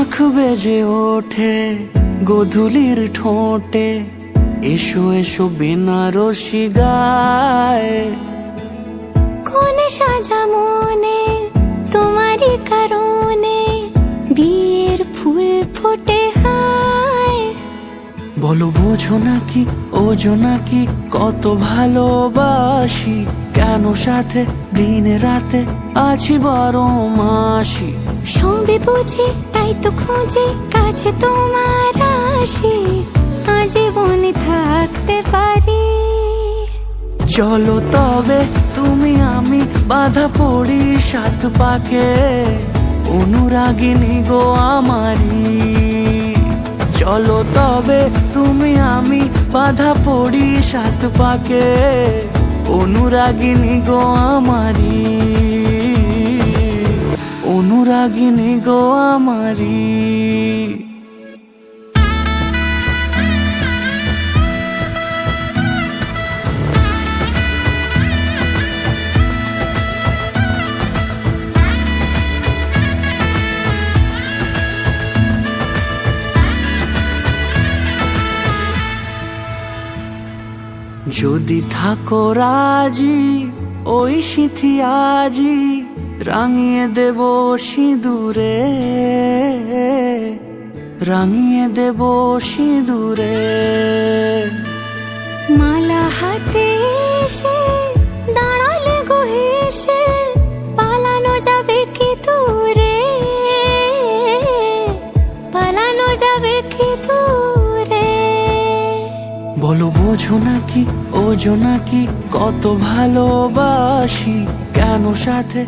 শাঁখ বেজে ওঠে গোধূলির ঠোঁটে, এসো এসো বেনারসি গায়। কোন সাজা মনে তোমারই কারণে, বিয়ের ফুল ফোটে হায়। বলো বোঝো নাকি ওজো নাকি কত ভালোবাসি, কেন সাথে দিন রাতে আছি 12 মাসি। সবে বুঝি তাই তো খুঁজে কাছে তোমার আসি, আজীবনে থাকতে পারি। চলো তবে তুমি আমি বাঁধা পড়ি 7 পাকে, অনুরাগিনী গো আমারি। চলো তবে তুমি আমি বাঁধা পড়ি 7 পাকে, অনুরাগিনী গো আমারি, অনুরাগিনী গো আমারি। যদি থাকো রাজি ওই সিঁথি আজি, রাঙিয়ে দেব সিঁদুরে, রাঙিয়ে দেব সিঁদুরে। মালা হাতে এসে দাঁড়ালে গো হেসে, পালানো যাবে কি দূরে, পালানো যাবে কি দূরে। বলো বোঝো নাকি ওজো নাকি কত ভালোবাসি, কেন সাথে